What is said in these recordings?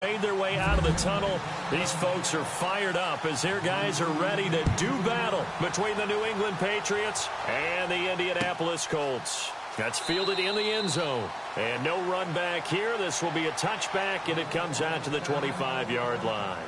Made their way out of the tunnel. These folks are fired up as their guys are ready to do battle between the New England Patriots and the Indianapolis Colts. That's fielded in the end zone. And no run back here. This will be a touchback, and it comes out to the 25-yard line.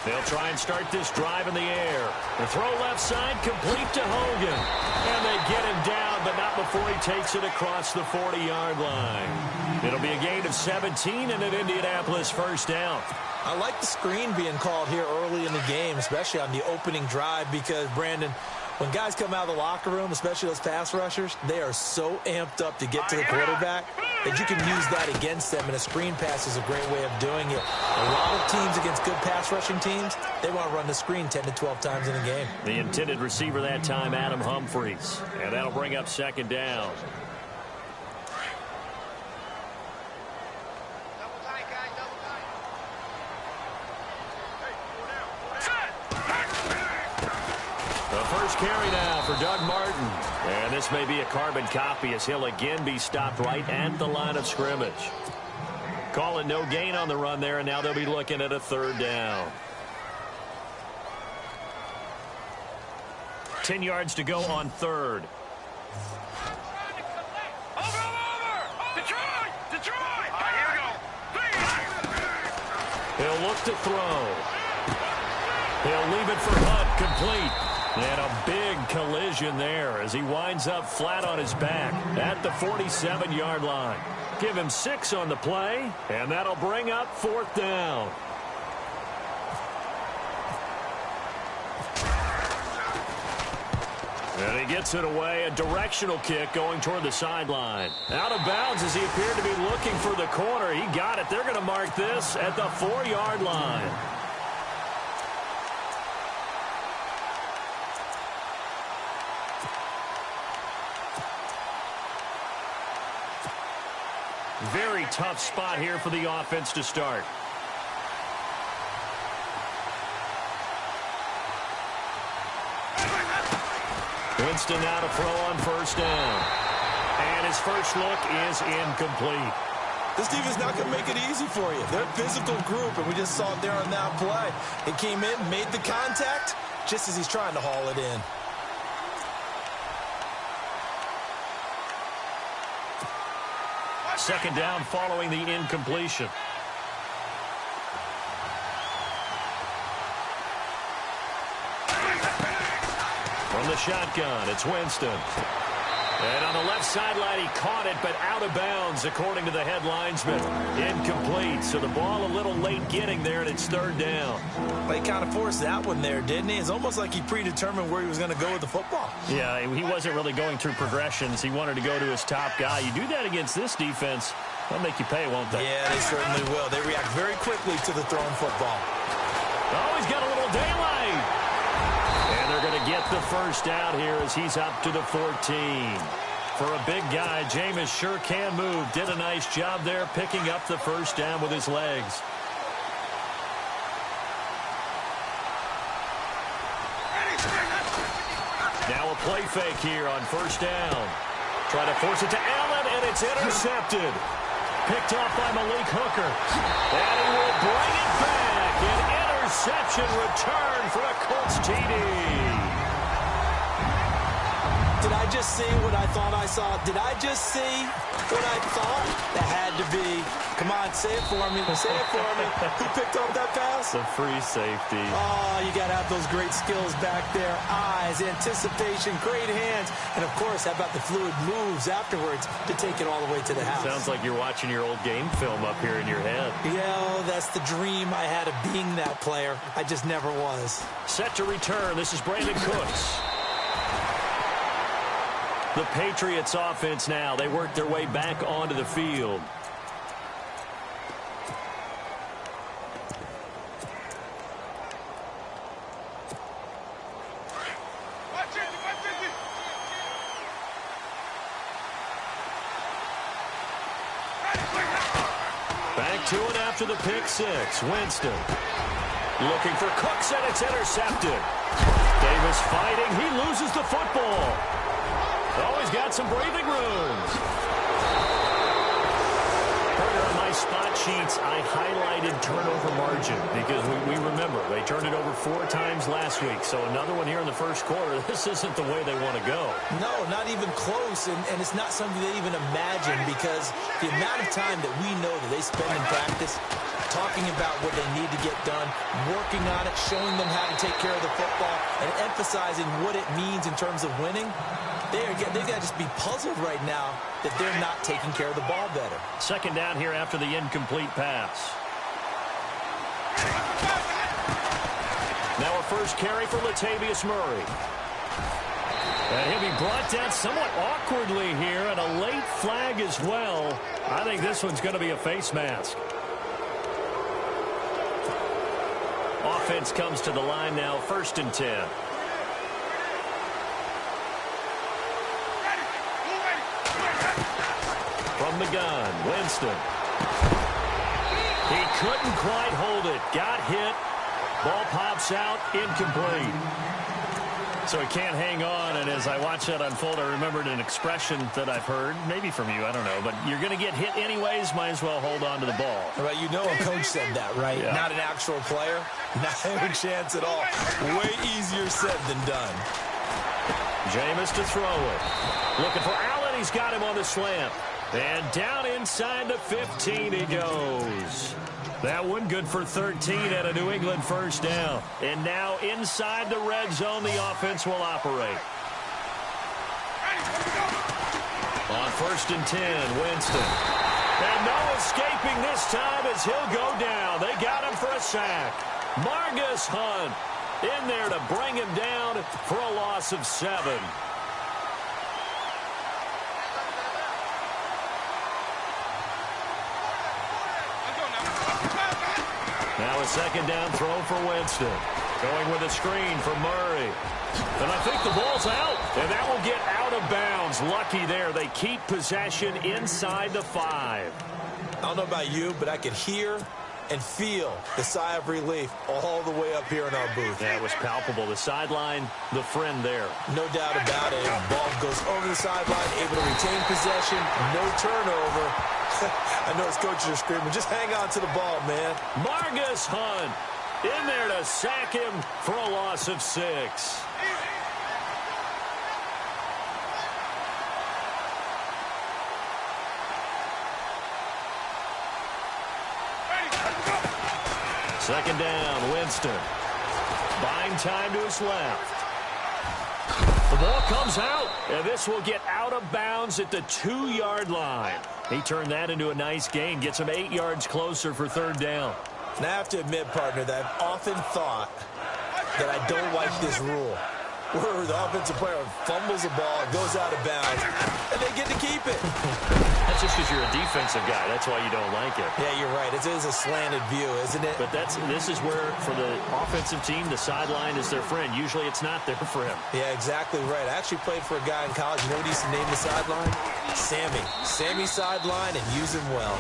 They'll try and start this drive in the air. The throw left side, complete to Hogan. And they get him down, but not before he takes it across the 40-yard line. It'll be a gain of 17 and an Indianapolis first down. I like the screen being called here early in the game, especially on the opening drive, because, Brandon, when guys come out of the locker room, especially those pass rushers, they are so amped up to get to the quarterback that you can use that against them, and a screen pass is a great way of doing it. A lot of teams against good pass rushing teams, they want to run the screen 10 to 12 times in a game. The intended receiver that time, Adam Humphries, and that'll bring up second down. Carry now for Doug Martin. And this may be a carbon copy as he'll again be stopped right at the line of scrimmage. Call it no gain on the run there, and now they'll be looking at a third down. 10 yards to go on third. Detroit! Here we go. He'll look to throw. He'll leave it for Hunt, complete. And a big collision there as he winds up flat on his back at the 47-yard line. Give him 6 on the play, and that'll bring up fourth down. And he gets it away, a directional kick going toward the sideline. Out of bounds as he appeared to be looking for the corner. He got it. They're going to mark this at the 4-yard line. Very tough spot here for the offense to start. Winston now to throw on first down. And his first look is incomplete. This defense not going to make it easy for you. They're a physical group, and we just saw it there on that play. It came in, made the contact, just as he's trying to haul it in. Second down following the incompletion. From the shotgun, it's Winston. And on the left sideline, he caught it, but out of bounds, according to the head linesman. Incomplete, so the ball a little late getting there, and it's third down. Well, he kind of forced that one there, didn't he? It's almost like he predetermined where he was going to go with the football. Yeah, he wasn't really going through progressions. He wanted to go to his top guy. You do that against this defense, they'll make you pay, won't they? Yeah, they certainly will. They react very quickly to the thrown football. Oh, he's got a little daylight. And they're going to get the first down here as he's up to the 14. For a big guy, Jameis sure can move. Did a nice job there picking up the first down with his legs. Now a play fake here on first down. Try to force it to Allen, and it's intercepted. Picked off by Malik Hooker. And he will bring it back. An interception return for a Colts TD. Did I just see what I thought I saw? Did I just see what I thought? That had to be. Come on, say it for me. Say it for me. Who picked up that pass? The free safety. Oh, you got to have those great skills back there. Eyes, anticipation, great hands. And, of course, how about the fluid moves afterwards to take it all the way to the house? Sounds like you're watching your old game film up here in your head. Yeah, that's the dream I had of being that player. I just never was. Set to return. This is Brandon Cooks. The Patriots offense now. They work their way back onto the field. to it after the pick six. Winston looking for Cooks, and it's intercepted. Davis fighting. He loses the football. Always got some breathing room. On my spot sheets, I highlighted turnover margin because we remember they turned it over 4 times last week. So another one here in the first quarter. This isn't the way they want to go. No, not even close, and it's not something they even imagine because the amount of time that we know that they spend in practice talking about what they need to get done, working on it, showing them how to take care of the football, and emphasizing what it means in terms of winning. They've got to just be puzzled right now that they're not taking care of the ball better. Second down here after the incomplete pass. Now a first carry for Latavius Murray. And he'll be brought down somewhat awkwardly here, and a late flag as well. I think this one's going to be a face mask. Offense comes to the line now, 1st and 10. From the gun, Winston. He couldn't quite hold it. Got hit. Ball pops out, incomplete. So he can't hang on, and as I watch that unfold, I remembered an expression that I've heard, maybe from you, I don't know, but you're going to get hit anyways, might as well hold on to the ball. Right, you know a coach said that, right? Yeah. Not an actual player. Not a chance at all. Way easier said than done. Jameis to throw it. Looking for Allen. He's got him on the slant. And down inside the 15 he goes. That one good for 13 at a New England first down. And now inside the red zone, the offense will operate. On 1st and 10, Winston. And no escaping this time as he'll go down. They got him for a sack. Margus Hunt in there to bring him down for a loss of 7. Now a second down throw for Winston. Going with a screen for Murray. And I think the ball's out. And that will get out of bounds. Lucky there. They keep possession inside the 5. I don't know about you, but I can hear and feel the sigh of relief all the way up here in our booth. Yeah, it was palpable. The sideline, the friend there. No doubt about it. Ball goes over the sideline, able to retain possession. No turnover. I know his coaches are screaming, just hang on to the ball, man. Margus Hunt in there to sack him for a loss of 6. Second down, Winston. Buying time to his left. The ball comes out, and this will get out of bounds at the 2-yard line. He turned that into a nice gain, gets him 8 yards closer for 3rd down. And I have to admit, partner, that I've often thought that I don't like this rule, where the offensive player fumbles the ball, goes out of bounds, and they get to keep it. That's just because you're a defensive guy. That's why you don't like it. Yeah, you're right. It is a slanted view, isn't it? But this is where, for the offensive team, the sideline is their friend. Usually it's not there for him. Yeah, exactly right. I actually played for a guy in college. You know what he used to name the sideline? Sammy. Sammy sideline, and use him well.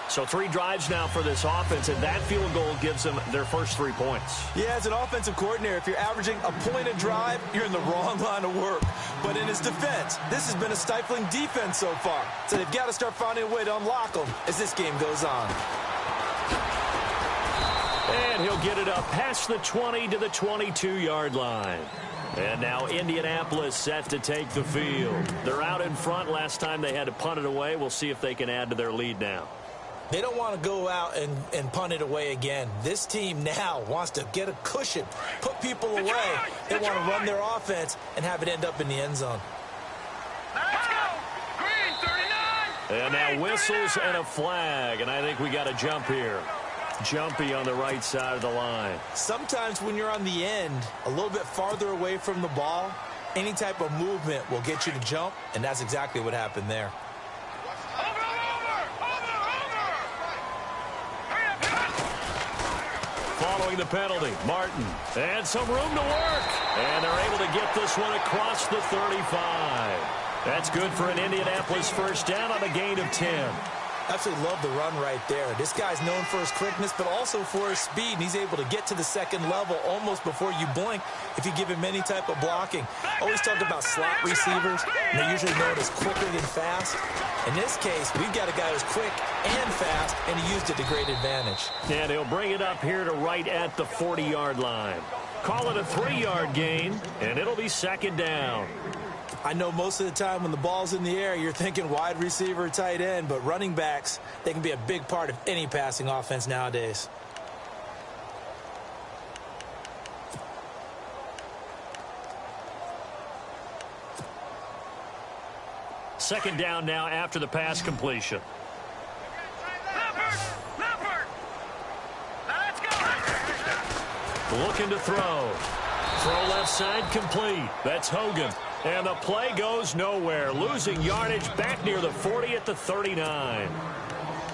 So 3 drives now for this offense, and that field goal gives them their first 3 points. Yeah, as an offensive coordinator, if you're averaging a point a drive, you're in the wrong line of work. But in his defense, this has been a stifling defense so far. So they've got to start finding a way to unlock them as this game goes on. And he'll get it up past the 20 to the 22-yard line. And now Indianapolis set to take the field. They're out in front. Last time they had to punt it away. We'll see if they can add to their lead now. They don't want to go out and punt it away again. This team now wants to get a cushion, put people away. They want to run their offense and have it end up in the end zone. Let's go! Green, 39! And now whistles and a flag, and I think we got a jump here. Jumpy on the right side of the line. Sometimes when you're on the end, a little bit farther away from the ball, any type of movement will get you to jump, and that's exactly what happened there. Following the penalty, Martin. And some room to work. And they're able to get this one across the 35. That's good for an Indianapolis first down on a gain of 10. Absolutely love the run right there. This guy's known for his quickness, but also for his speed, and he's able to get to the second level almost before you blink if you give him any type of blocking. Always talk about slot receivers, and they're usually known as quicker than fast. In this case, we've got a guy who's quick and fast, and he used it to great advantage. And he'll bring it up here to right at the 40-yard line. Call it a 3-yard gain, and it'll be second down. I know most of the time when the ball's in the air, you're thinking wide receiver, tight end, but running backs, they can be a big part of any passing offense nowadays. Second down now after the pass completion. Looking to throw. Throw left side complete. That's Hogan. And the play goes nowhere. Losing yardage back near the 40 at the 39.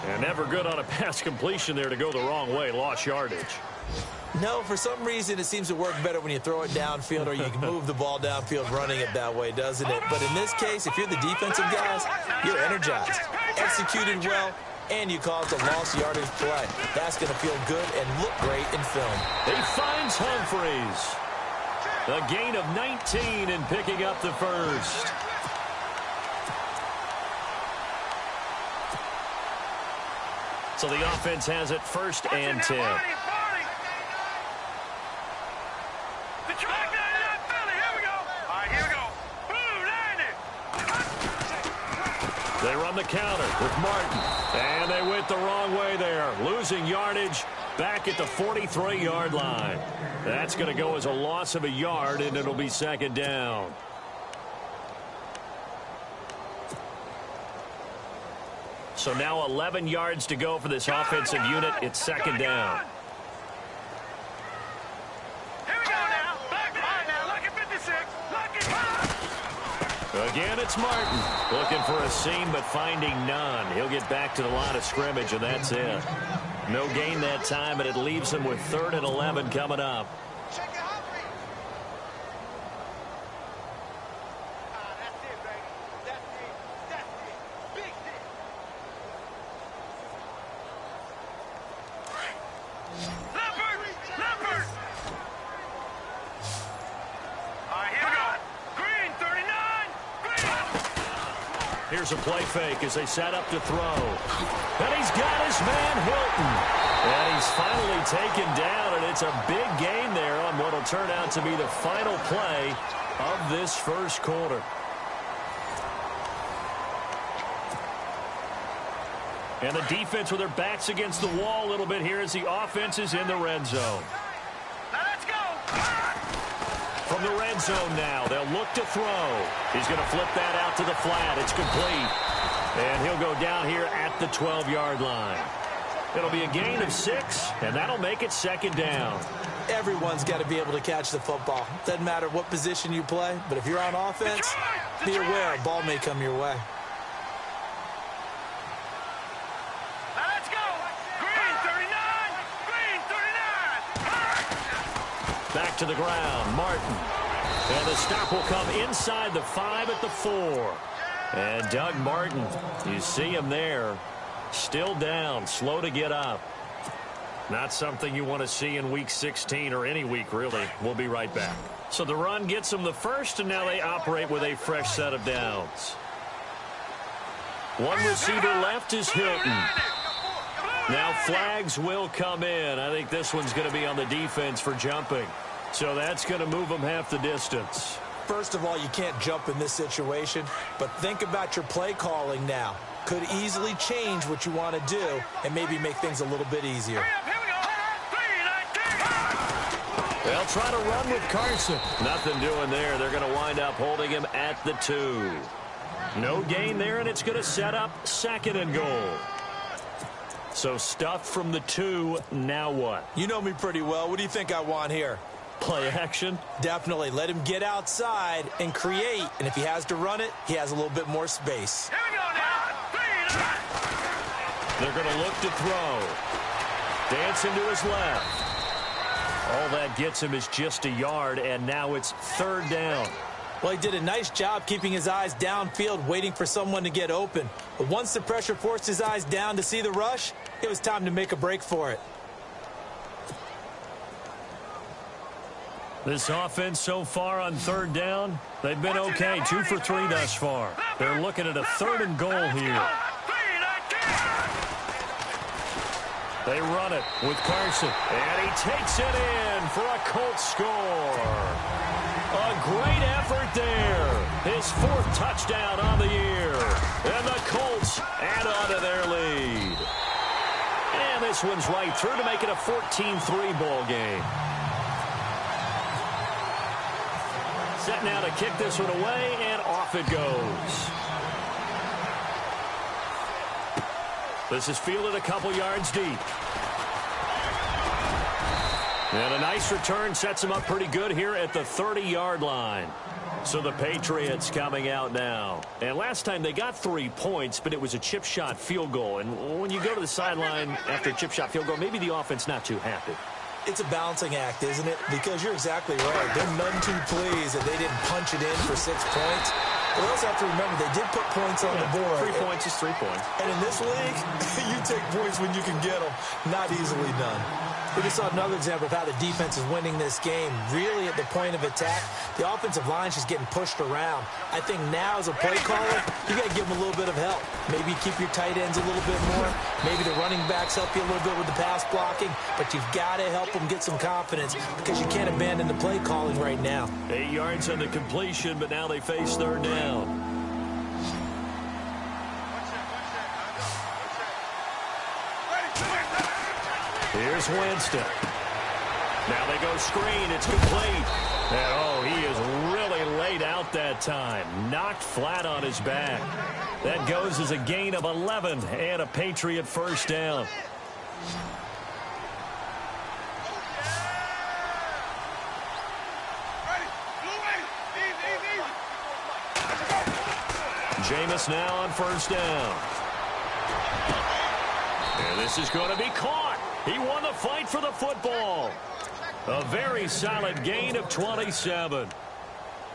And never good on a pass completion there to go the wrong way. Lost yardage. No, for some reason it seems to work better when you throw it downfield or you can move the ball downfield running it that way, doesn't it? But in this case, if you're the defensive guys, you're energized, executed well, and you caused a lost yardage play. That's going to feel good and look great in film. He finds Humphreys. A gain of 19 and picking up the first. So the offense has it first and 10. They run the counter with Martin. And they went the wrong way there. Losing yardage back at the 43-yard line. That's going to go as a loss of a yard, and it'll be second down. So now 11 yards to go for this offensive unit. It's second down. Again, it's Martin. Looking for a seam, but finding none. He'll get back to the line of scrimmage, and that's it. No gain that time, and it leaves him with 3rd and 11 coming up. Here's a play fake as they set up to throw. And he's got his man Hilton. And he's finally taken down, and it's a big gain there on what will turn out to be the final play of this first quarter. And the defense with their backs against the wall a little bit here as the offense is in the red zone. From the red zone now, they'll look to throw. He's going to flip that out to the flat. It's complete. And he'll go down here at the 12-yard line. It'll be a gain of 6, and that'll make it second down. Everyone's got to be able to catch the football. Doesn't matter what position you play, but if you're on offense, be aware a ball may come your way. Let's go. Green 39. Green 39. Back to the ground, Martin. And the stop will come inside the 5 at the 4. And Doug Martin, you see him there, still down, slow to get up. Not something you want to see in Week 16 or any week, really. We'll be right back. So the run gets them the first, and now they operate with a fresh set of downs. One receiver left is Hilton. Now flags will come in. I think this one's going to be on the defense for jumping. So that's going to move them half the distance. First of all, you can't jump in this situation, but think about your play calling now. Could easily change what you want to do and maybe make things a little bit easier. They'll try to run with Carson. Nothing doing there. They're going to wind up holding him at the 2. No gain there, and it's going to set up 2nd and goal. So stuffed from the 2, now what? You know me pretty well. What do you think I want here? Play action? Definitely. Let him get outside and create. And if he has to run it, he has a little bit more space. Here we go now. They're going to look to throw. Dancing to his left. All that gets him is just a yard, and now it's 3rd down. Well, he did a nice job keeping his eyes downfield, waiting for someone to get open. But once the pressure forced his eyes down to see the rush, it was time to make a break for it. This offense so far on third down, they've been okay. 2 for 3 thus far. They're looking at a 3rd and goal here. They run it with Carson, and he takes it in for a Colts score. A great effort there. His 4th touchdown on the year. And the Colts add on to their lead. And this one's right through to make it a 14-3 ball game. Set now to kick this one away, and off it goes. This is fielded a couple yards deep. And a nice return sets him up pretty good here at the 30-yard line. So the Patriots coming out now. And last time they got 3 points, but it was a chip shot field goal. And when you go to the sideline after a chip shot field goal, maybe the offense not too happy. It's a balancing act, isn't it? Because you're exactly right. They're none too pleased that they didn't punch it in for 6 points. But we also have to remember they did put points on the board. 3 points is 3 points. And in this league, you take points when you can get them. Not easily done. We just saw another example of how the defense is winning this game. Really at the point of attack, the offensive line is just getting pushed around. I think now as a play caller, you got to give them a little bit of help. Maybe keep your tight ends a little bit more. Maybe the running backs help you a little bit with the pass blocking. But you've got to help them get some confidence because you can't abandon the play calling right now. 8 yards on the completion, but now they face 3rd down. Here's Winston. Now they go screen. It's complete. And, oh, he is really laid out that time. Knocked flat on his back. That goes as a gain of 11 and a Patriot 1st down. Jameis now on 1st down. And this is going to be caught. He won the fight for the football. A very solid gain of 27.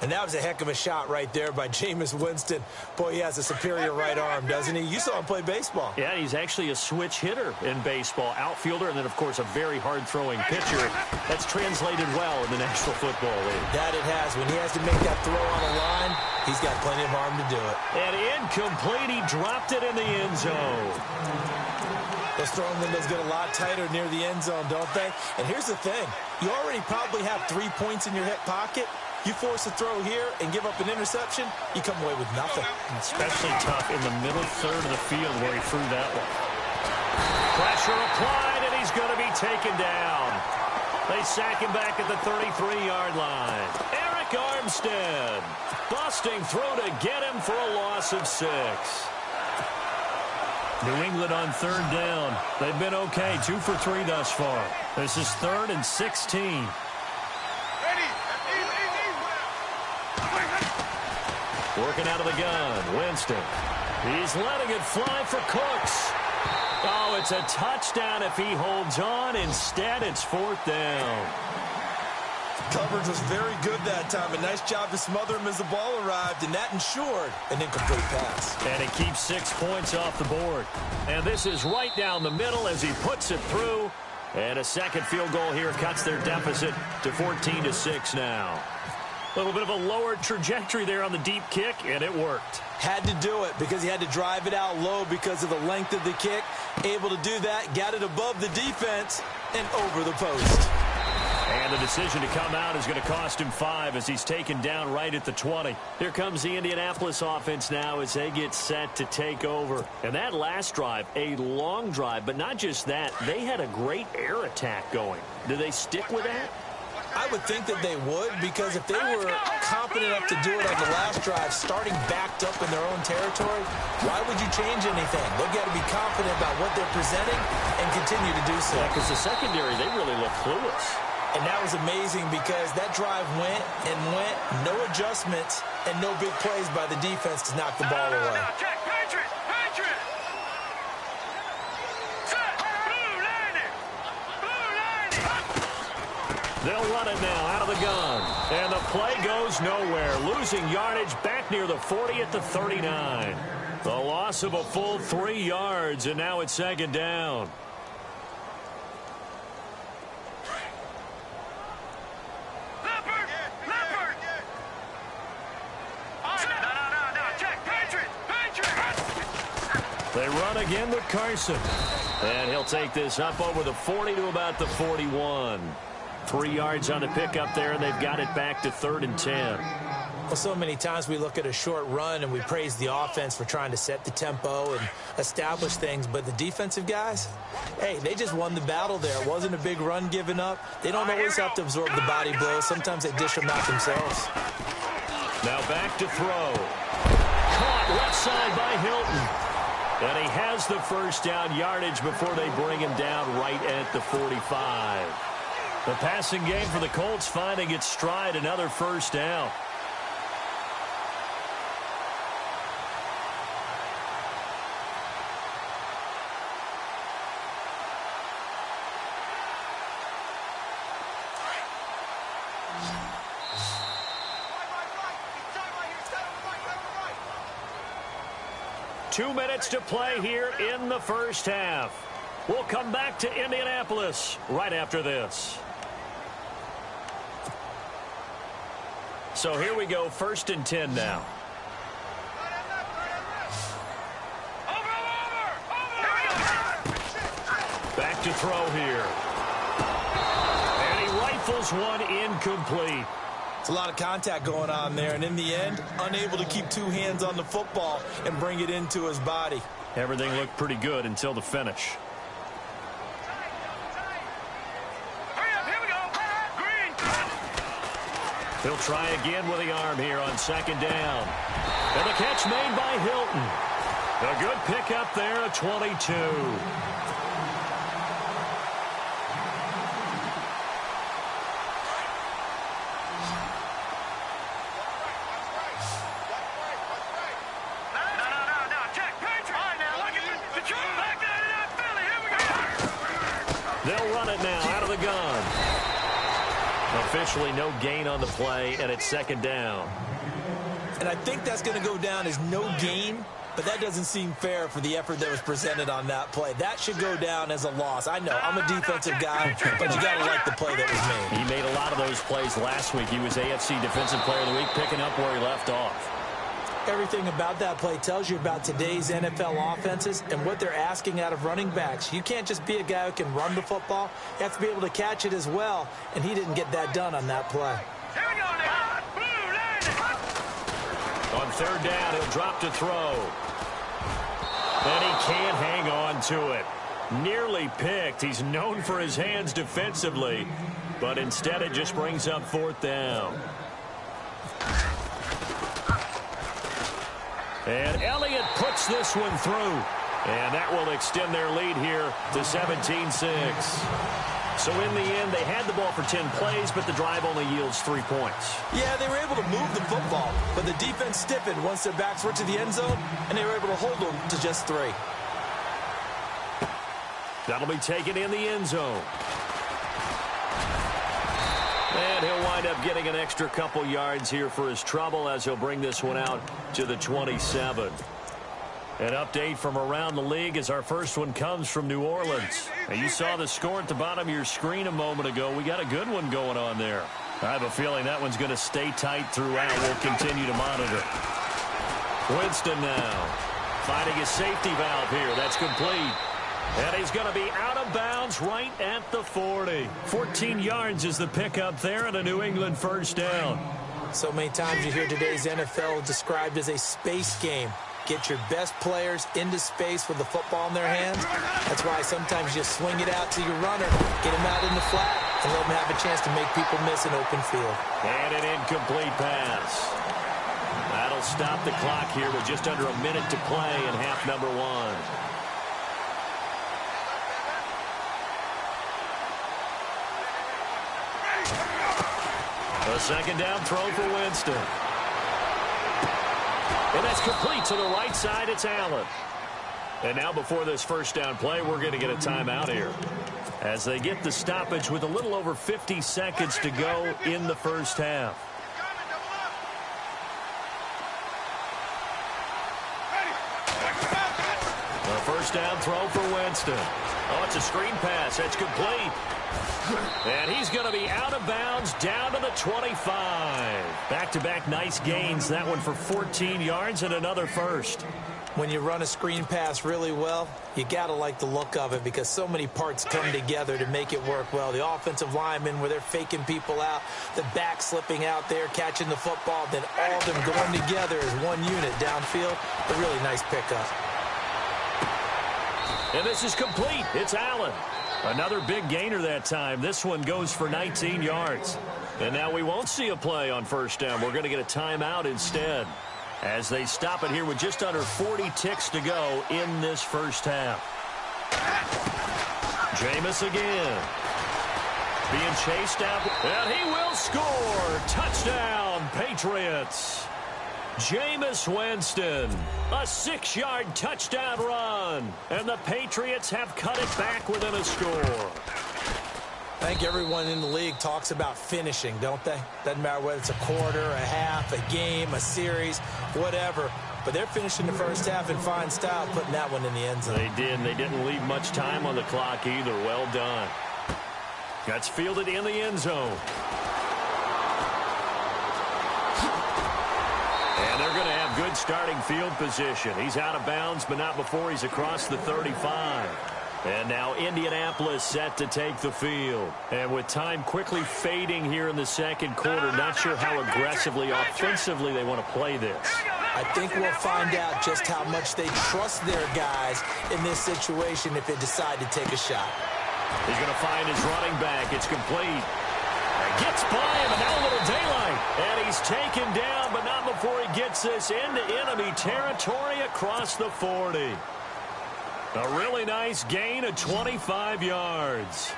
And that was a heck of a shot right there by Jameis Winston. Boy, he has a superior right arm, doesn't he? You saw him play baseball. Yeah, he's actually a switch hitter in baseball. Outfielder, and then, of course, a very hard-throwing pitcher. That's translated well in the National Football League. That it has. When he has to make that throw on the line, he's got plenty of arm to do it. And incomplete. He dropped it in the end zone. Those throwing windows get a lot tighter near the end zone, don't they? And here's the thing. You already probably have 3 points in your hip pocket. You force a throw here and give up an interception, you come away with nothing. Especially tough in the middle 3rd of the field where he threw that one. Pressure applied, and he's going to be taken down. They sack him back at the 33-yard line. Eric Armstead busting through to get him for a loss of 6. New England on 3rd down. They've been okay, 2 for 3 thus far. This is 3rd and 16. Working out of the gun, Winston. He's letting it fly for Cooks. Oh, it's a touchdown if he holds on. Instead, it's 4th down. Coverage was very good that time. A nice job to smother him as the ball arrived, and that ensured an incomplete pass. And he keeps 6 points off the board. And this is right down the middle as he puts it through. And a second field goal here cuts their deficit to 14-6 now. A little bit of a lower trajectory there on the deep kick, and it worked. Had to do it because he had to drive it out low because of the length of the kick. Able to do that, got it above the defense and over the post. And the decision to come out is going to cost him 5 as he's taken down right at the 20. Here comes the Indianapolis offense now as they get set to take over. And that last drive, a long drive, but not just that. They had a great air attack going. Do they stick with that? I would think that they would, because if they were competent enough to do it on the last drive, starting backed up in their own territory, why would you change anything? They've got to be confident about what they're presenting and continue to do so. Yeah, because the secondary, they really look clueless. And that was amazing because that drive went and went, no adjustments, and no big plays by the defense to knock the ball away. Check, Patriot! Patriot! Set! Blue lining! Blue lining! They'll run it now out of the gun. And the play goes nowhere. Losing yardage back near the 40 at the 39. The loss of a full 3 yards, and now it's second down. They run again with Carson. And he'll take this up over the 40 to about the 41. 3 yards on the pickup there, and they've got it back to 3rd and 10. Well, so many times we look at a short run and we praise the offense for trying to set the tempo and establish things, but the defensive guys, hey, they just won the battle there. It wasn't a big run given up. They don't always have to absorb the body blows. Sometimes they dish them out themselves. Now back to throw. Caught left side by Hilton. And he has the first down yardage before they bring him down right at the 45. The passing game for the Colts finding its stride, another first down. Two minutes to play here in the first half. We'll come back to Indianapolis right after this. So here we go, 1st and 10 now. Back to throw here. And he rifles one incomplete. It's a lot of contact going on there, and in the end, unable to keep 2 hands on the football and bring it into his body. Everything looked pretty good until the finish. He'll try again with the arm here on 2nd down. And the catch made by Hilton. A good pickup there at 22. They'll run it now out of the gun. Officially no gain on the play, and it's 2nd down. And I think that's going to go down as no gain, but that doesn't seem fair for the effort that was presented on that play. That should go down as a loss. I know, I'm a defensive guy, but you got to like the play that was made. He made a lot of those plays last week. He was AFC Defensive Player of the Week, picking up where he left off. Everything about that play tells you about today's NFL offenses and what they're asking out of running backs. You can't just be a guy who can run the football. You have to be able to catch it as well, and he didn't get that done on that play. On 3rd down, he'll drop to throw. And he can't hang on to it. Nearly picked. He's known for his hands defensively, but instead it just brings up 4th down. And Elliott puts this one through. And that will extend their lead here to 17-6. So in the end, they had the ball for 10 plays, but the drive only yields 3 points. Yeah, they were able to move the football, but the defense stiffened once their backs were to the end zone, and they were able to hold them to just 3. That'll be taken in the end zone. And he'll wind up getting an extra couple yards here for his trouble as he'll bring this one out to the 27. An update from around the league as our first one comes from New Orleans. And you saw the score at the bottom of your screen a moment ago. We got a good one going on there. I have a feeling that one's going to stay tight throughout. We'll continue to monitor. Winston now finding a safety valve here. That's complete. And he's going to be out of bounds right at the 40. 14 yards is the pickup there and a New England first down. So many times you hear today's NFL described as a space game. Get your best players into space with the football in their hands. That's why sometimes you swing it out to your runner, get him out in the flat, and let him have a chance to make people miss an open field. And an incomplete pass. That'll stop the clock here with just under a minute to play in half number 1. A 2nd down throw for Winston. And that's complete to the right side. It's Allen. And now before this first down play, we're going to get a timeout here, as they get the stoppage with a little over 50 seconds to go in the first half. The first down throw for Winston. Oh, it's a screen pass. That's complete. And he's going to be out of bounds down to the 25. Back-to-back nice gains. That one for 14 yards and another first. When you run a screen pass really well, you got to like the look of it because so many parts come together to make it work well. The offensive linemen, where they're faking people out, the back slipping out there, catching the football, then all of them going together as one unit downfield. A really nice pickup. And this is complete. It's Allen. Another big gainer that time. This one goes for 19 yards. And now we won't see a play on first down. We're going to get a timeout instead, as they stop it here with just under 40 ticks to go in this first half. Jameis again. Being chased out. And he will score. Touchdown, Patriots. Jameis Winston, a 6-yard touchdown run. And the Patriots have cut it back within a score. I think everyone in the league talks about finishing, don't they? Doesn't matter whether it's a quarter, a half, a game, a series, whatever. But they're finishing the first half in fine style, putting that one in the end zone. They did, and they didn't leave much time on the clock either. Well done. That's fielded in the end zone. And they're going to have good starting field position. He's out of bounds, but not before he's across the 35. And now Indianapolis set to take the field. And with time quickly fading here in the second quarter, not sure how aggressively, offensively they want to play this. I think we'll find out just how much they trust their guys in this situation if they decide to take a shot. He's going to find his running back. It's complete. Gets by him, and now a little daylight. And he's taken down, but not before he gets this into enemy territory across the 40. A really nice gain of 25 yards.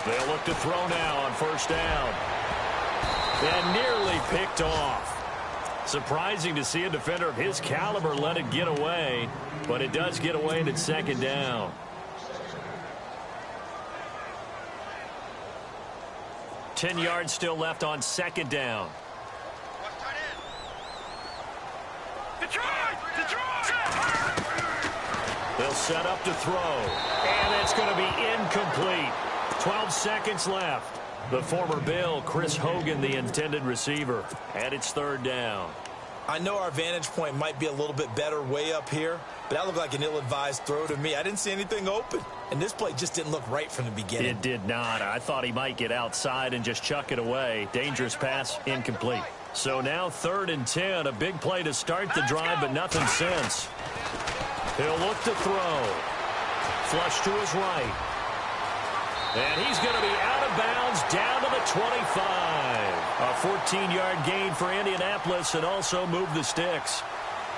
They'll look to throw now on first down. And nearly picked off. Surprising to see a defender of his caliber let it get away, but it does get away and it's second down. 10 yards still left on second down. They'll set up to throw, and it's going to be incomplete. 12 seconds left. The former Bill, Chris Hogan, the intended receiver, and it's third down. I know our vantage point might be a little bit better way up here, but that looked like an ill-advised throw to me. I didn't see anything open, and this play just didn't look right from the beginning. It did not. I thought he might get outside and just chuck it away. Dangerous pass, incomplete. So now 3rd and 10, a big play to start the drive, but nothing since. He'll look to throw. Flush to his right. And he's going to be out of bounds down to the 25. A 14-yard gain for Indianapolis and also move the sticks.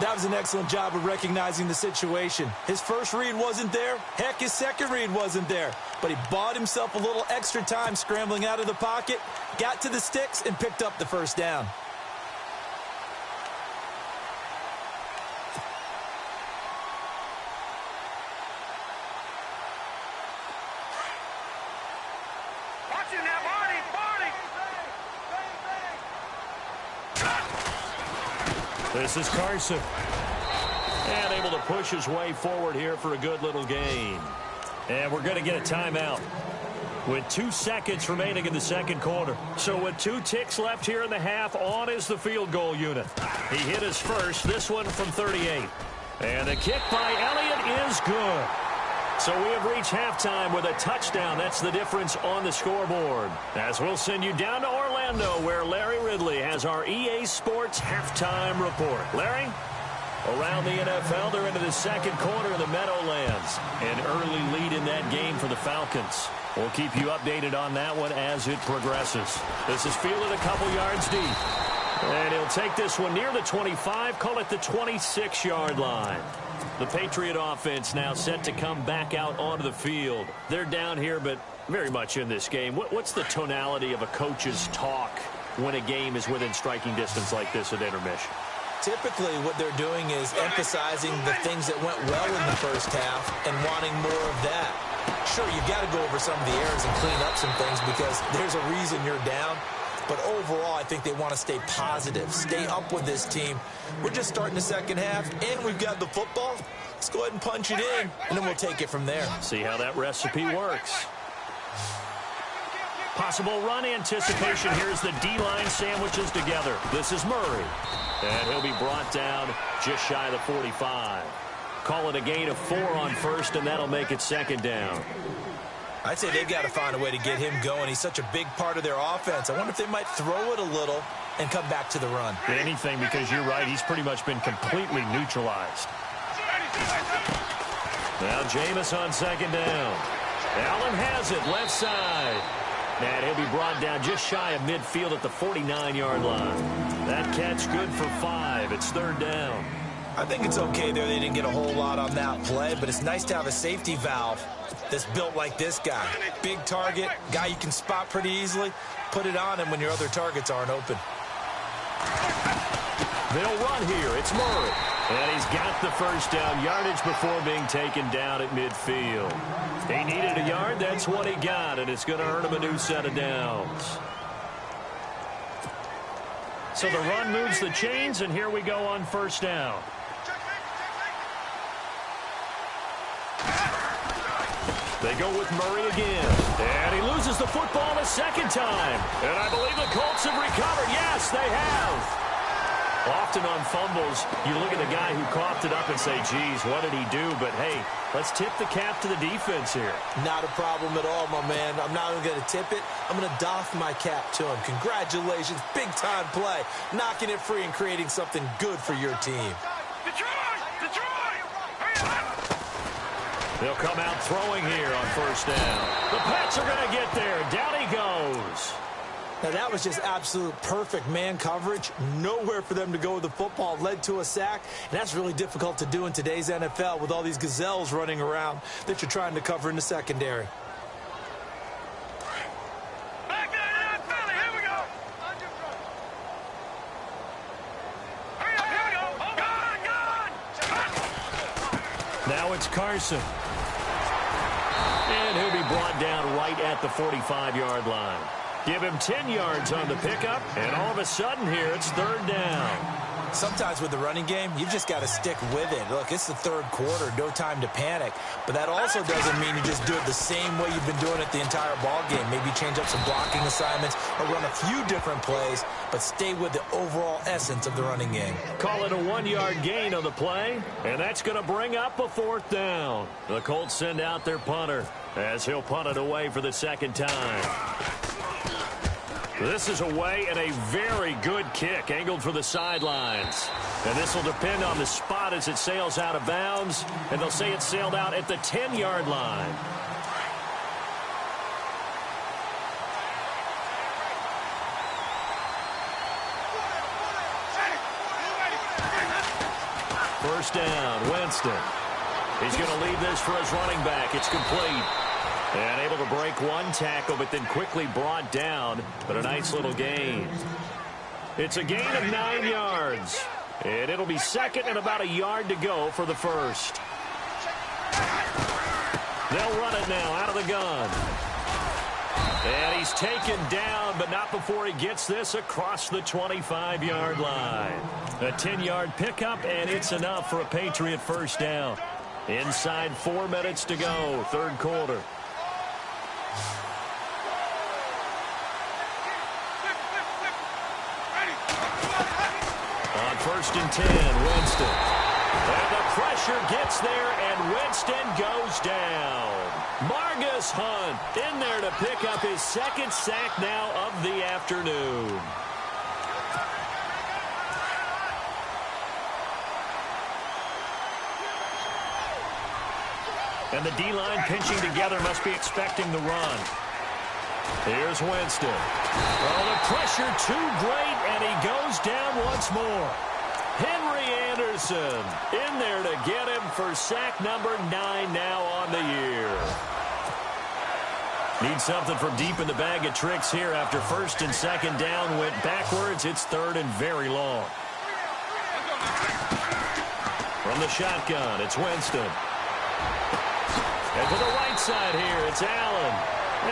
That was an excellent job of recognizing the situation. His first read wasn't there. Heck, his second read wasn't there. But he bought himself a little extra time scrambling out of the pocket, got to the sticks, and picked up the first down. This is Carson. And able to push his way forward here for a good little gain. And we're going to get a timeout with 2 seconds remaining in the second quarter. So with 2 ticks left here in the half, on is the field goal unit. He hit his first, this one from 38. And the kick by Elliott is good. So we have reached halftime with a touchdown. That's the difference on the scoreboard. As we'll send you down to Orlando, where Larry Ridley has our EA Sports halftime report. Larry? Around the NFL, they're into the second quarter of the Meadowlands. An early lead in that game for the Falcons. We'll keep you updated on that one as it progresses. This is fielded a couple yards deep. And he'll take this one near the 25, call it the 26-yard line. The Patriot offense now set to come back out onto the field. They're down here, but very much in this game. What's the tonality of a coach's talk when a game is within striking distance like this at intermission? Typically, what they're doing is emphasizing the things that went well in the first half and wanting more of that. Sure, you've got to go over some of the errors and clean up some things because there's a reason you're down. But overall, I think they want to stay positive, stay up with this team. We're just starting the second half, and we've got the football. Let's go ahead and punch it in, and then we'll take it from there. See how that recipe works. Possible run anticipation here as the D-line sandwiches together. This is Murray. And he'll be brought down just shy of the 45. Call it a gain of 4 on first, and that'll make it second down. I'd say they've got to find a way to get him going. He's such a big part of their offense. I wonder if they might throw it a little and come back to the run. Anything, because you're right, he's pretty much been completely neutralized. Now Jameis on second down. Allen has it, left side. And he'll be brought down just shy of midfield at the 49-yard line. That catch good for 5. It's third down. I think it's okay there. They didn't get a whole lot on that play, but it's nice to have a safety valve that's built like this guy. Big target, guy you can spot pretty easily. Put it on him when your other targets aren't open. They'll run here. It's Murray. And he's got the first down yardage before being taken down at midfield. He needed a yard. That's what he got, and it's going to earn him a new set of downs. So the run moves the chains, and here we go on first down. They go with Murray again. And he loses the football a second time. And I believe the Colts have recovered. Yes, they have. Often on fumbles, you look at the guy who coughed it up and say, geez, what did he do? But, hey, let's tip the cap to the defense here. Not a problem at all, my man. I'm not even going to tip it. I'm going to doff my cap to him. Congratulations. Big-time play. Knocking it free and creating something good for your team. They'll come out throwing here on first down. The Pats are going to get there. Down he goes. Now, that was just absolute perfect man coverage. Nowhere for them to go with the football. Led to a sack. And that's really difficult to do in today's NFL with all these gazelles running around that you're trying to cover in the secondary. Back there, Philly. Here we go. Hurry up, here we go. Gone. Now it's Carson. And he'll be brought down right at the 45-yard line. Give him 10 yards on the pickup, and all of a sudden here, it's third down. Sometimes with the running game, you've just got to stick with it. Look, it's the third quarter, no time to panic. But that also doesn't mean you just do it the same way you've been doing it the entire ball game. Maybe change up some blocking assignments or run a few different plays, but stay with the overall essence of the running game. Call it a 1-yard gain on the play, and that's going to bring up a fourth down. The Colts send out their punter as he'll punt it away for the second time. This is away and a very good kick angled for the sidelines. And this will depend on the spot as it sails out of bounds. And they'll say it sailed out at the 10-yard line. First down, Winston. He's going to leave this for his running back. It's complete. And able to break one tackle, but then quickly brought down. But a nice little gain. It's a gain of 9 yards. And it'll be second and about a yard to go for the first. They'll run it now out of the gun. And he's taken down, but not before he gets this across the 25-yard line. A 10-yard pickup, and it's enough for a Patriot first down. Inside 4 minutes to go, third quarter. On first and 10, Winston. And the pressure gets there, and Winston goes down. Margus Hunt in there to pick up his second sack now of the afternoon. And the D-line pinching together must be expecting the run. Here's Winston. Oh, the pressure too great, and he goes down once more. Henry Anderson in there to get him for sack number 9 now on the year. Need something from deep in the bag of tricks here after first and second down went backwards. It's third and very long. From the shotgun, it's Winston. And to the right side here, it's Allen.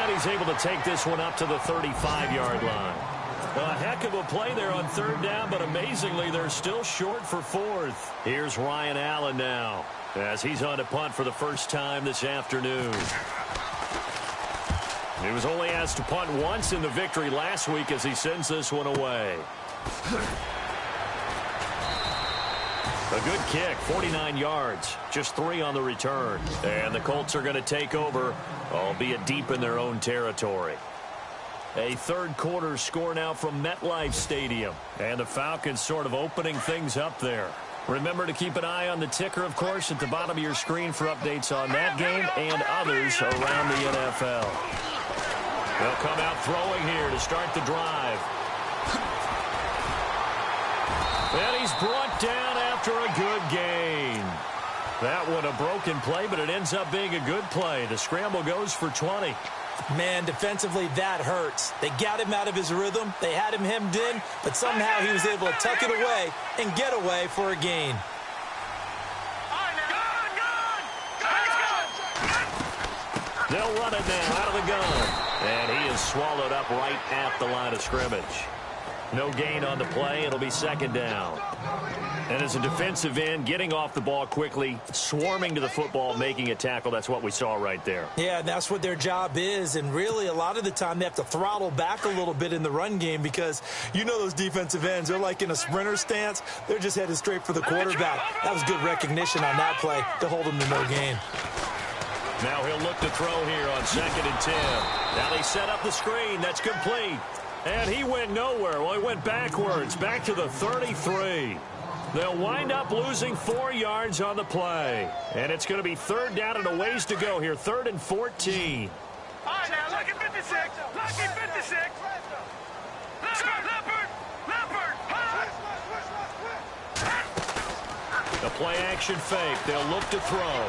And he's able to take this one up to the 35-yard line. A heck of a play there on third down, but amazingly, they're still short for fourth. Here's Ryan Allen now, as he's on to punt for the first time this afternoon. He was only asked to punt once in the victory last week as he sends this one away. A good kick, 49 yards, just 3 on the return. And the Colts are going to take over, albeit deep in their own territory. A third quarter score now from MetLife Stadium. And the Falcons sort of opening things up there. Remember to keep an eye on the ticker, of course, at the bottom of your screen for updates on that game and others around the NFL. They'll come out throwing here to start the drive. And he's brought down after a good gain. That one a broken play, but it ends up being a good play. The scramble goes for 20. Man, defensively, that hurts. They got him out of his rhythm. They had him hemmed in, but somehow he was able to tuck it away and get away for a gain. They'll run it now out of the gun. And he is swallowed up right at the line of scrimmage. No gain on the play. It'll be second down. And as a defensive end, getting off the ball quickly, swarming to the football, making a tackle, that's what we saw right there. Yeah, that's what their job is. And really, a lot of the time, they have to throttle back a little bit in the run game because you know those defensive ends, they're like in a sprinter stance. They're just headed straight for the quarterback. That was good recognition on that play to hold him to no gain. Now he'll look to throw here on 2nd and 10. Now they set up the screen. That's complete. And he went nowhere. Well, he went backwards, back to the 33. They'll wind up losing 4 yards on the play. And it's going to be third down and a ways to go here. 3rd and 14. All right, now, lucky 56. Lucky 56. Leopard. The play action fake. They'll look to throw.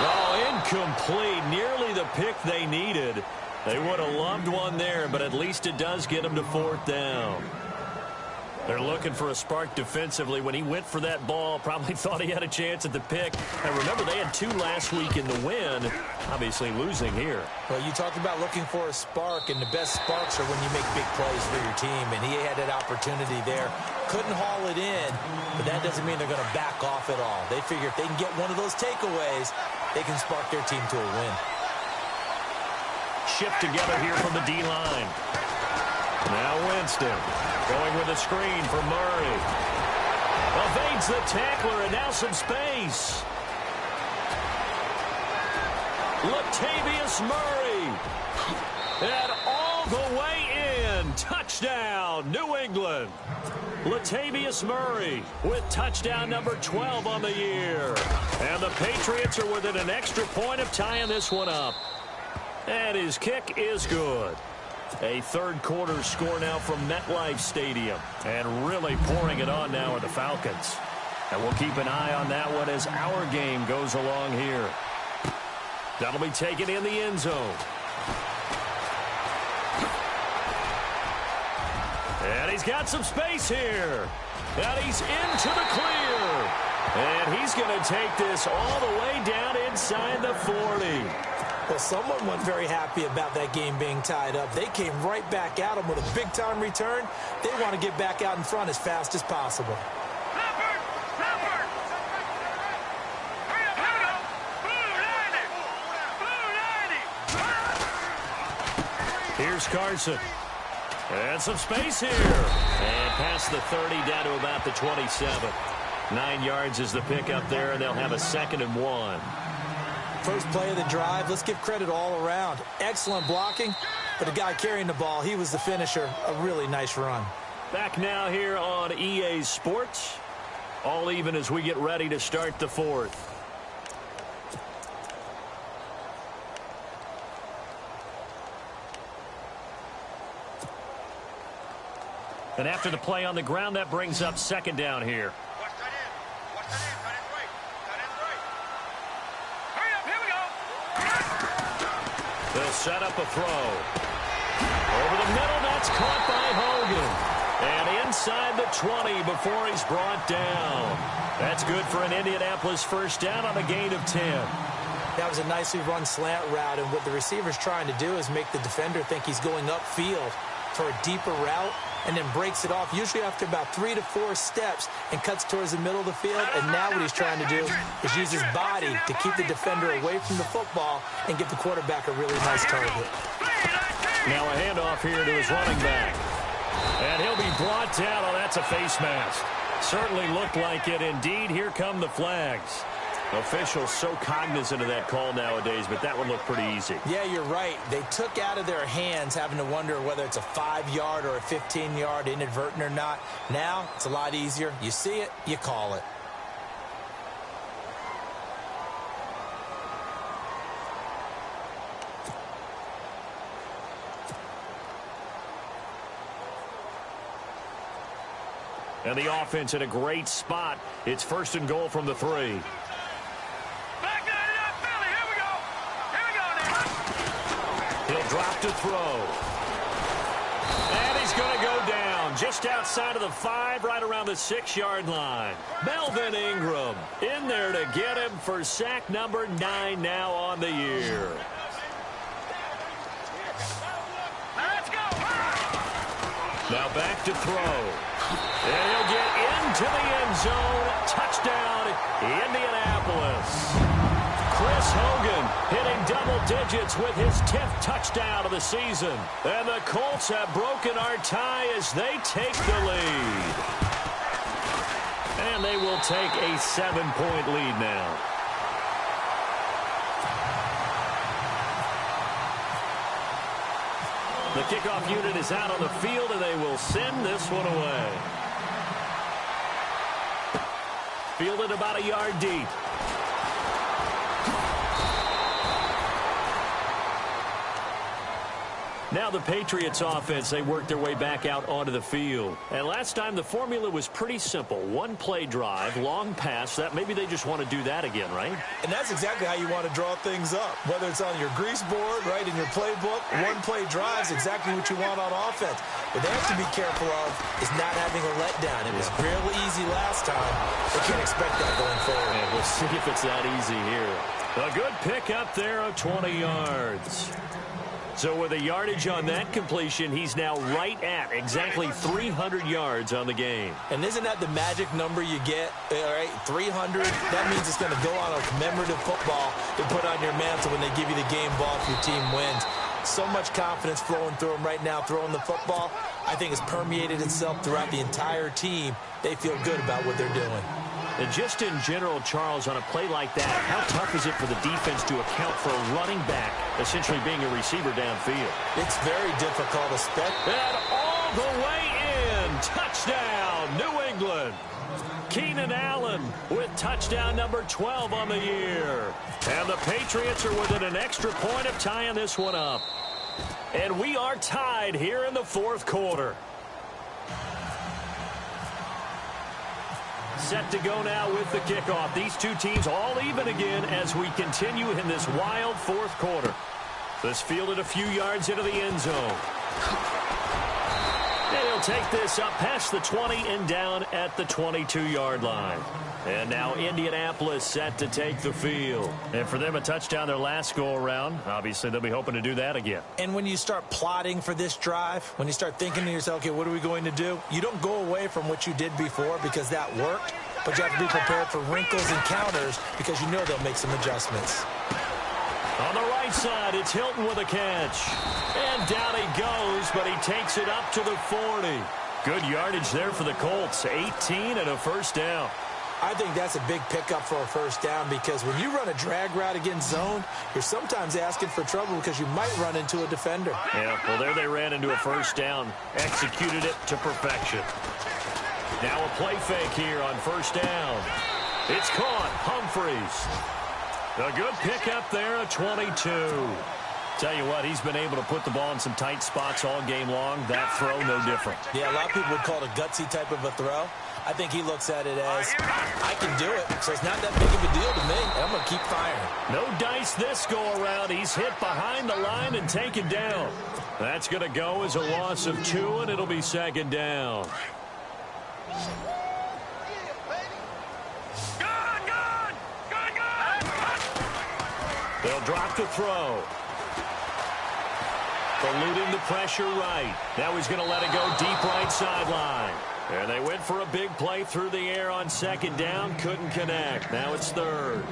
Oh, incomplete. Nearly the pick they needed. They would have loved one there, but at least it does get them to 4th down. They're looking for a spark defensively. When he went for that ball, probably thought he had a chance at the pick. And remember, they had 2 last week in the win, obviously losing here. Well, you talked about looking for a spark, and the best sparks are when you make big plays for your team, and he had that opportunity there. Couldn't haul it in, but that doesn't mean they're going to back off at all. They figure if they can get one of those takeaways, they can spark their team to a win. Shift together here from the D-line. Now Winston going with a screen for Murray. Evades the tackler, and now some space. Latavius Murray. And all the way in. Touchdown, New England. Latavius Murray with touchdown number 12 on the year. And the Patriots are within an extra point of tying this one up. And his kick is good. A third quarter score now from MetLife Stadium. And really pouring it on now are the Falcons. And we'll keep an eye on that one as our game goes along here. That'll be taken in the end zone. And he's got some space here. And he's into the clear. And he's going to take this all the way down inside the 40. Well, someone wasn't very happy about that game being tied up. They came right back at him with a big-time return. They want to get back out in front as fast as possible. Leopard. Hurry up, here we go. Blue 90. Here's Carson. And some space here. And past the 30 down to about the 27. 9 yards is the pickup there, and they'll have a 2nd and 1. First play of the drive, let's give credit all around. Excellent blocking, but the guy carrying the ball, he was the finisher. A really nice run. Back now here on EA Sports. All even as we get ready to start the 4th. And after the play on the ground, that brings up 2nd down here. Watch that in. Watch that in. Cut in right. Cut in right. Hurry up, here we go. They'll set up a throw. Over the middle, that's caught by Hogan. And inside the 20 before he's brought down. That's good for an Indianapolis first down on a gain of 10. That was a nicely run slant route, and what the receiver's trying to do is make the defender think he's going upfield for a deeper route, and then breaks it off, usually after about 3 to 4 steps, and cuts towards the middle of the field. And now what he's trying to do is use his body to keep the defender away from the football and give the quarterback a really nice target. Now a handoff here to his running back. And he'll be brought down. Oh, that's a face mask. Certainly looked like it. Indeed, here come the flags. Officials so cognizant of that call nowadays, but that one looked pretty easy. Yeah, you're right. They took out of their hands having to wonder whether it's a 5-yard or a 15-yard, inadvertent or not. Now, it's a lot easier. You see it, you call it. And the offense in a great spot. It's 1st and goal from the 3. Back that up, Philly. Here we go. Here we go now. He'll drop to throw. And he's going to go down just outside of the 5, right around the 6-yard line. Melvin Ingram in there to get him for sack number 9 now on the year. Let's go. Now back to throw. And he'll get into the end zone. Touchdown, Indianapolis. Chris Hogan hitting double digits with his 10th touchdown of the season. And the Colts have broken our tie as they take the lead. And they will take a 7-point lead now. The kickoff unit is out on the field, and they will send this one away. Fielded about a yard deep. Now the Patriots offense, they work their way back out onto the field. And last time the formula was pretty simple. 1-play drive, long pass. That maybe they just want to do that again, right? And that's exactly how you want to draw things up. Whether it's on your grease board, right, in your playbook, 1-play drive is exactly what you want on offense. What they have to be careful of is not having a letdown. It was real easy last time. They can't expect that going forward. And we'll see if it's that easy here. A good pick up there of 20 yards. So with a yardage on that completion, he's now right at exactly 300 yards on the game. And isn't that the magic number you get, all right, 300? That means it's going to go on a commemorative football to put on your mantle when they give you the game ball if your team wins. So much confidence flowing through him right now throwing the football. I think it's permeated itself throughout the entire team. They feel good about what they're doing. And just in general, Charles, on a play like that, how tough is it for the defense to account for a running back essentially being a receiver downfield? It's very difficult, especially. And all the way in. Touchdown, New England. Keenan Allen with touchdown number 12 on the year. And the Patriots are within an extra point of tying this one up. And we are tied here in the 4th quarter. Set to go now with the kickoff. These two teams all even again as we continue in this wild 4th quarter. This fielded a few yards into the end zone. And he'll take this up past the 20 and down at the 22-yard line. And now Indianapolis set to take the field. And for them, a touchdown their last go-around. Obviously, they'll be hoping to do that again. And when you start plotting for this drive, when you start thinking to yourself, okay, what are we going to do? You don't go away from what you did before because that worked. But you have to be prepared for wrinkles and counters because you know they'll make some adjustments. On the right side, it's Hilton with a catch. And down he goes, but he takes it up to the 40. Good yardage there for the Colts. 18 and a first down. I think that's a big pickup for a first down because when you run a drag route against zone, you're sometimes asking for trouble because you might run into a defender. Yeah, well, there they ran into a first down. Executed it to perfection. Now a play fake here on first down. It's caught. Humphreys. A good pickup there, a 22. Tell you what, he's been able to put the ball in some tight spots all game long. That throw, no different. Yeah, a lot of people would call it a gutsy type of a throw. I think he looks at it as, I can do it, so it's not that big of a deal to me, and I'm going to keep firing. No dice this go-around. He's hit behind the line and taken down. That's going to go as a loss of 2, and it'll be second down. They'll drop the throw. Eluding the pressure right. Now he's going to let it go deep right sideline. And they went for a big play through the air on second down. Couldn't connect. Now it's third.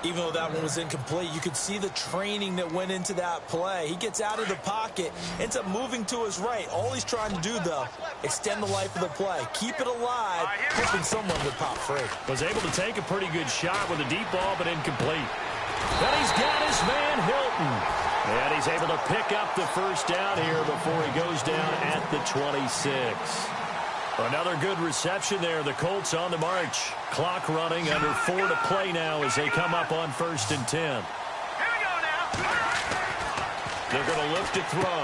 Even though that one was incomplete, you could see the training that went into that play. He gets out of the pocket, ends up moving to his right. All he's trying to do, though, extend the life of the play. Keep it alive, hoping someone would pop free. Was able to take a pretty good shot with a deep ball, but incomplete. Then he's got his man Hilton. And he's able to pick up the first down here before he goes down at the 26. Another good reception there. The Colts on the march. Clock running, under 4 to play now as they come up on 1st and 10. Here we go now. They're going to look to throw.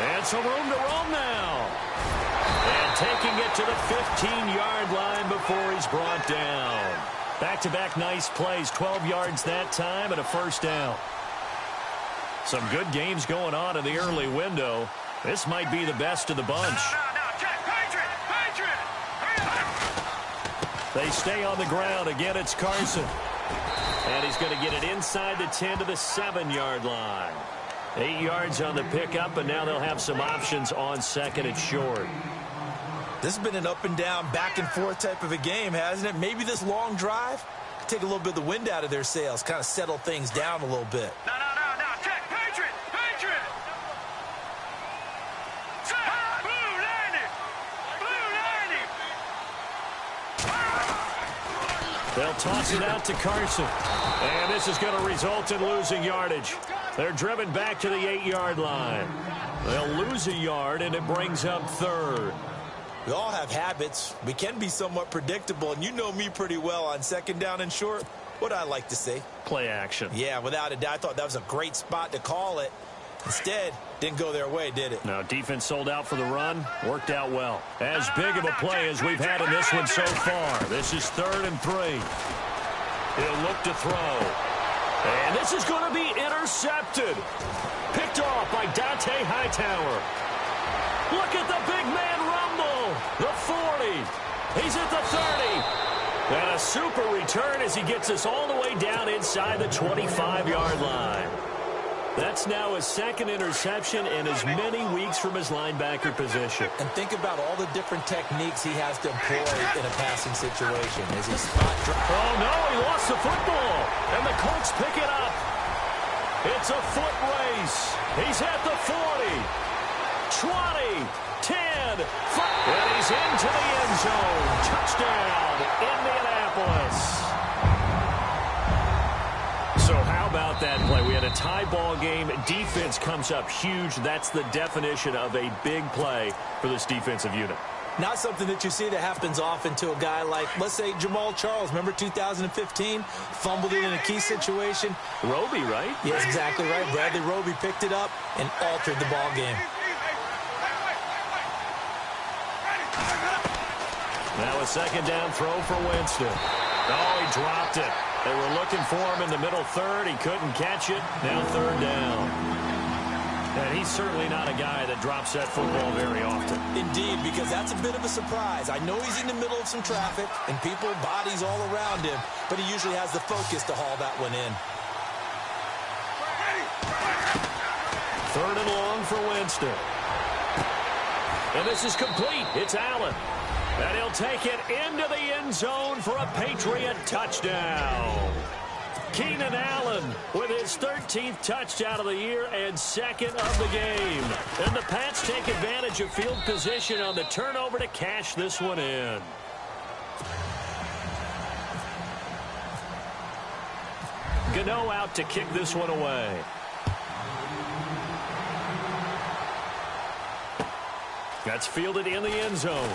And some room to roam now. And taking it to the 15-yard line before he's brought down. Back-to-back nice plays. 12 yards that time and a first down. Some good games going on in the early window. This might be the best of the bunch. They stay on the ground. Again, it's Carson. And he's going to get it inside the 10 to the 7-yard line. 8 yards on the pickup, and now they'll have some options on second and short. This has been an up-and-down, back-and-forth type of a game, hasn't it? Maybe this long drive take a little bit of the wind out of their sails, kind of settle things down a little bit. No. Check. Patriot. Blue 90. They'll toss it out to Carson. And this is going to result in losing yardage. They're driven back to the 8-yard line. They'll lose a yard, and it brings up third. We all have habits. We can be somewhat predictable, and you know me pretty well on second down and short. What I like to say? Play action. Yeah, without a doubt. I thought that was a great spot to call it. Instead, didn't go their way, did it? Now, defense sold out for the run. Worked out well. As big of a play as we've had in this one so far. This is 3rd and 3. He'll look to throw. And this is going to be intercepted. Picked off by Dante Hightower. Look at the big man rumble. The 40. He's at the 30. And a super return as he gets us all the way down inside the 25-yard line. That's now his second interception in as many weeks from his linebacker position. And think about all the different techniques he has to employ in a passing situation. As he spot drop. Oh, no, he lost the football. And the Colts pick it up. It's a foot race. He's at the 40. 20, 10, 5. And he's into the end zone. Touchdown, Indianapolis. So how about that play? We had a tie ball game. Defense comes up huge. That's the definition of a big play for this defensive unit. Not something that you see that happens often to a guy like, let's say, Jamal Charles. Remember 2015? Fumbled it in a key situation. Roby, right? Yes, exactly right. Bradley Roby picked it up and altered the ball game. Now a second down throw for Winston. Oh, he dropped it. They were looking for him in the middle third. He couldn't catch it. Now 3rd down. And he's certainly not a guy that drops that football very often. Indeed, because that's a bit of a surprise. I know he's in the middle of some traffic and people, bodies all around him, but he usually has the focus to haul that one in. 3rd and long for Winston. And this is complete. It's Allen. And he'll take it into the end zone for a Patriot touchdown. Keenan Allen with his 13th touchdown of the year and 2nd of the game. And the Pats take advantage of field position on the turnover to cash this one in. Gano out to kick this one away. That's fielded in the end zone.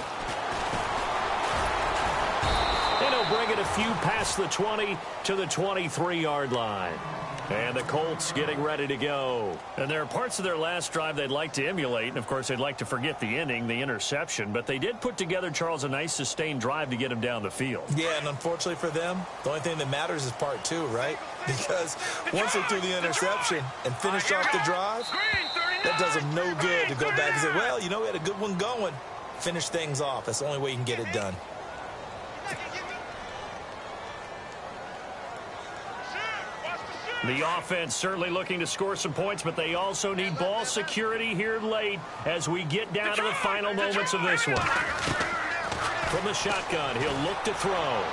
And he'll bring it a few past the 20 to the 23-yard line. And the Colts getting ready to go. And there are parts of their last drive they'd like to emulate. And, of course, they'd like to forget the ending, the interception. But they did put together, Charles, a nice sustained drive to get him down the field. Yeah, and unfortunately for them, the only thing that matters is part two, right? Because once they threw the interception and finished off the drive, that does them no good to go back and say, well, you know, we had a good one going. Finish things off. That's the only way you can get it done. The offense certainly looking to score some points, but they also need ball security here late as we get down to the final moments of this one. From the shotgun, he'll look to throw.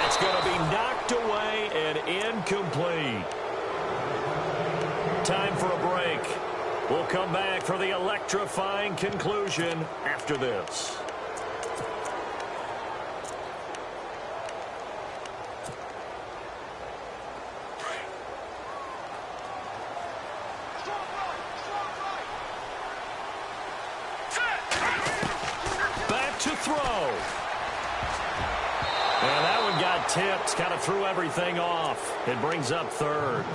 It's going to be knocked away and incomplete. Time for a break. We'll come back for the electrifying conclusion after this. To throw. And that one got tipped, kind of threw everything off. It brings up third.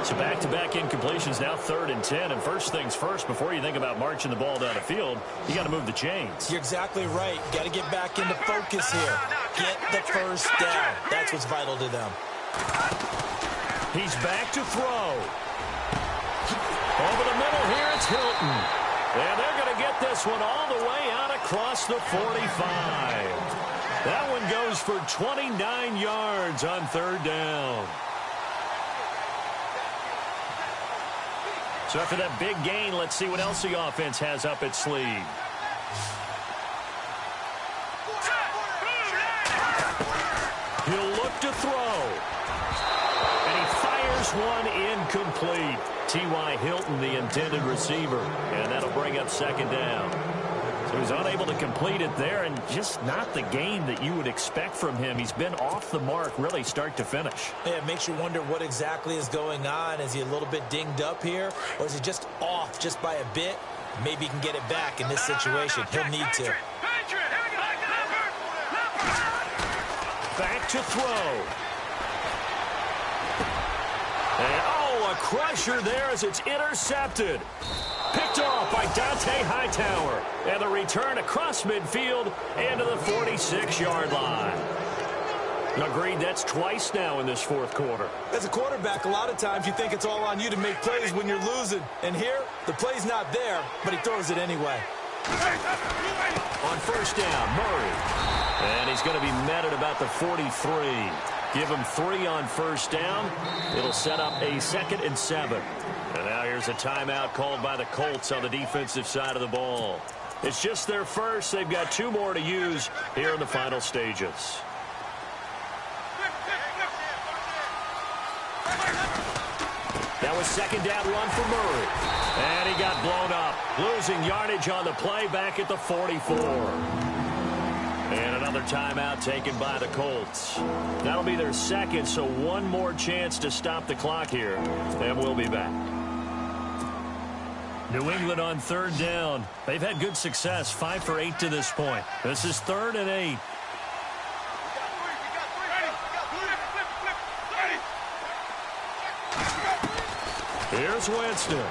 So back-to-back incompletions, now 3rd and 10. And first things first, before you think about marching the ball down the field, you got to move the chains. You're exactly right. Got to get back into focus here. Get the first down. That's what's vital to them. He's back to throw. Over the middle here, it's Hilton. And they're going to get this one all the way out across the 45. That one goes for 29 yards on 3rd down. So after that big gain, let's see what else the offense has up its sleeve. He'll look to throw. And he fires one incomplete. T.Y. Hilton, the intended receiver. And that'll bring up 2nd down. So he's unable to complete it there, and just not the game that you would expect from him. He's been off the mark, really, start to finish. Yeah, it makes you wonder what exactly is going on. Is he a little bit dinged up here, or is he just off just by a bit? Maybe he can get it back in this situation. He'll need to. Back to throw. And, oh, a crusher there as it's intercepted. Picked off by Dante Hightower. And the return across midfield and to the 46-yard line. Agreed, that's twice now in this 4th quarter. As a quarterback, a lot of times you think it's all on you to make plays when you're losing. And here, the play's not there, but he throws it anyway. On 1st down, Murray. And he's going to be met at about the 43. Give him 3 on 1st down. It'll set up a 2nd and 7. And now here's a timeout called by the Colts on the defensive side of the ball. It's just their first. They've got 2 more to use here in the final stages. That was 2nd down run for Murray. And he got blown up. Losing yardage on the play back at the 44. And another timeout taken by the Colts. That'll be their 2nd, so 1 more chance to stop the clock here. And we'll be back. New England on 3rd down. They've had good success, 5 for 8 to this point. This is 3rd and 8. Here's Winston.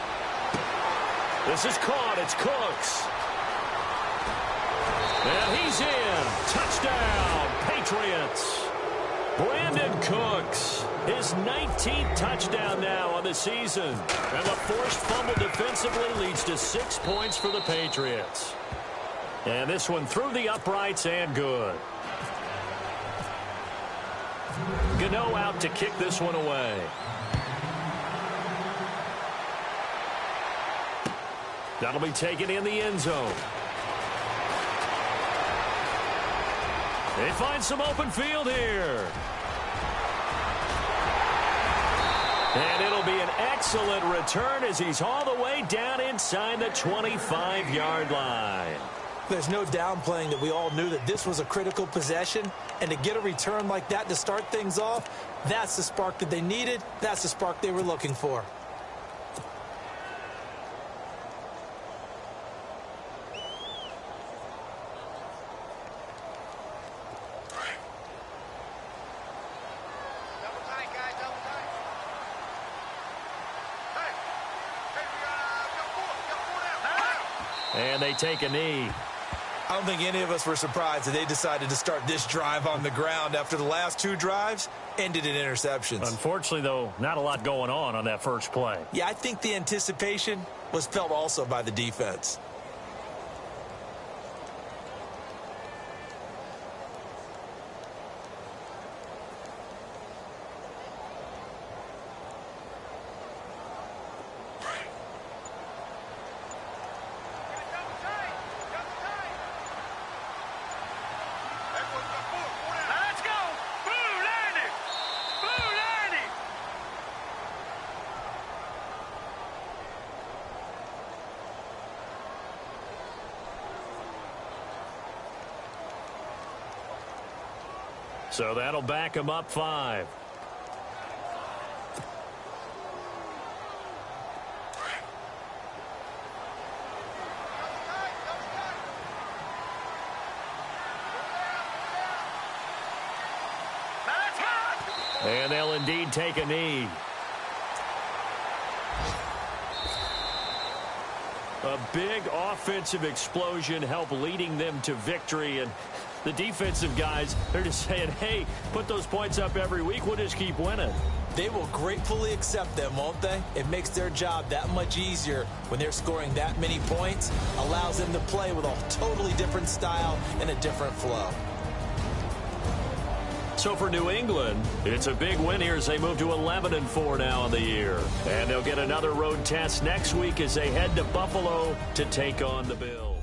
This is caught. It's Cooks. And he's in. Touchdown, Patriots. Brandon Cooks, his 19th touchdown now on the season. And the forced fumble defensively leads to 6 points for the Patriots. And this one through the uprights and good. Gano out to kick this one away. That'll be taken in the end zone. They find some open field here. And it'll be an excellent return as he's all the way down inside the 25-yard line. There's no downplaying that we all knew that this was a critical possession. And to get a return like that to start things off, that's the spark that they needed. That's the spark they were looking for. And they take a knee. I don't think any of us were surprised that they decided to start this drive on the ground after the last 2 drives ended in interceptions. Unfortunately, though, not a lot going on that first play. Yeah, I think the anticipation was felt also by the defense. So that'll back him up 5. And they'll indeed take a knee. A big offensive explosion helped leading them to victory. And the defensive guys, they're just saying, hey, put those points up every week. We'll just keep winning. They will gratefully accept them, won't they? It makes their job that much easier when they're scoring that many points. Allows them to play with a totally different style and a different flow. So for New England, it's a big win here as they move to 11-4 now on the year. And they'll get another road test next week as they head to Buffalo to take on the Bills.